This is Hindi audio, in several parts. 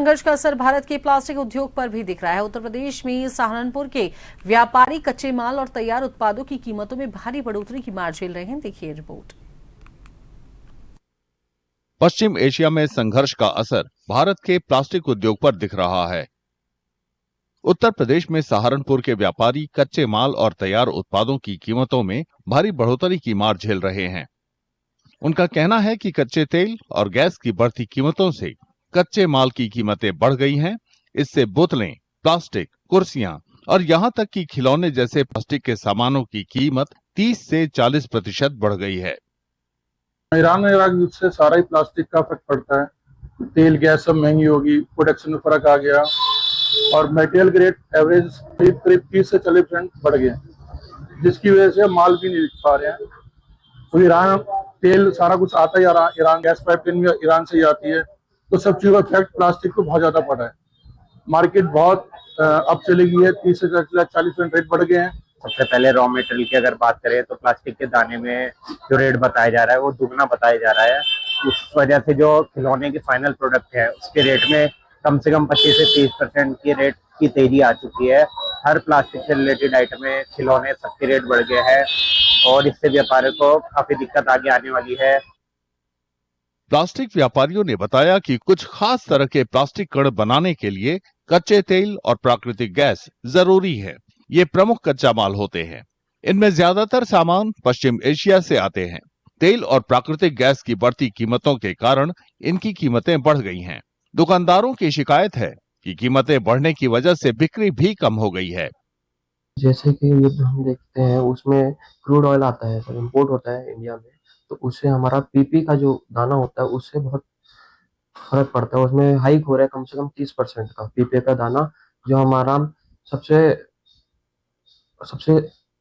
संघर्ष का असर भारत के प्लास्टिक उद्योग पर भी दिख रहा है। उत्तर प्रदेश में सहारनपुर के व्यापारी कच्चे माल और तैयार उत्पादों की कीमतों में भारी बढ़ोतरी की मार झेल रहे हैं। देखिए रिपोर्ट। पश्चिम एशिया में संघर्ष का असर भारत के प्लास्टिक उद्योग पर दिख रहा है। उत्तर प्रदेश में सहारनपुर के व्यापारी कच्चे माल और तैयार उत्पादों की कीमतों में भारी बढ़ोतरी की मार झेल रहे हैं। उनका कहना है कि कच्चे तेल और गैस की बढ़ती कीमतों से कच्चे माल की कीमतें बढ़ गई हैं। इससे बोतलें, प्लास्टिक, कुर्सियां और यहां तक कि खिलौने जैसे प्लास्टिक के सामानों की कीमत 30 से 40% बढ़ गई है। ईरान और इराक युद्ध से सारा ही प्लास्टिक का फर्क पड़ता है। तेल गैस सब महंगी होगी, प्रोडक्शन में फर्क आ गया और मटेरियल ग्रेड एवरेज करीब 30 से 40% बढ़ गए, जिसकी वजह से माल भी नहीं बिक पा रहे हैं। तो ईरान तेल सारा कुछ आता ही ईरान गैस पाइपलाइन भी ईरान से ही आती है, तो सब चीजों का इफेक्ट प्लास्टिक को बहुत ज्यादा पड़ा है। मार्केट बहुत अब चली गई है, 30 से 40% रेट बढ़ गए हैं। सबसे पहले रॉ मटेरियल की अगर बात करें तो प्लास्टिक के दाने में जो रेट बताया जा रहा है वो दुगना बताया जा रहा है। उस वजह से जो खिलौने के फाइनल प्रोडक्ट है उसके रेट में कम से कम 25 से 30% की रेट की तेजी आ चुकी है। हर प्लास्टिक से रिलेटेड आइटम में खिलौने सबके रेट बढ़ गए हैं और इससे व्यापारियों को काफी दिक्कत आगे आने वाली है। प्लास्टिक व्यापारियों ने बताया कि कुछ खास तरह के प्लास्टिक कण बनाने के लिए कच्चे तेल और प्राकृतिक गैस जरूरी है। ये प्रमुख कच्चा माल होते हैं। इनमें ज्यादातर सामान पश्चिम एशिया से आते हैं। तेल और प्राकृतिक गैस की बढ़ती कीमतों के कारण इनकी कीमतें बढ़ गई हैं। दुकानदारों की शिकायत है कि कीमतें बढ़ने की वजह से बिक्री भी कम हो गई है। जैसे कि युद्ध हम देखते हैं उसमें क्रूड ऑयल आता है, सब इम्पोर्ट होता है इंडिया में, तो उससे हमारा पीपी का जो दाना होता है उससे बहुत फर्क पड़ता है। उसमें हाइक हो रहा है कम से कम 30% का पीपी का दाना, जो हमारा सबसे सबसे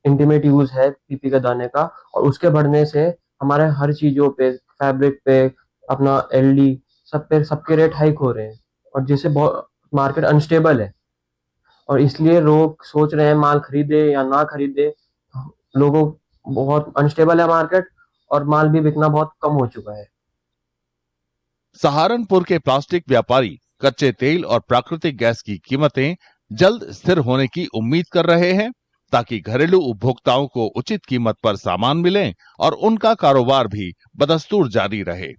इंटीमेट यूज है पीपी के दाने का। और उसके बढ़ने से हमारे हर चीजों पे, फैब्रिक पे, अपना एलडी सब पे सबके रेट हाइक हो रहे हैं और जिससे बहुत मार्केट अनस्टेबल है और इसलिए लोग सोच रहे हैं माल खरीदे या ना खरीदे। लोगों बहुत अनस्टेबल है मार्केट और माल भी बिकना बहुत कम हो चुका है। सहारनपुर के प्लास्टिक व्यापारी कच्चे तेल और प्राकृतिक गैस की कीमतें जल्द स्थिर होने की उम्मीद कर रहे हैं, ताकि घरेलू उपभोक्ताओं को उचित कीमत पर सामान मिले और उनका कारोबार भी बदस्तूर जारी रहे।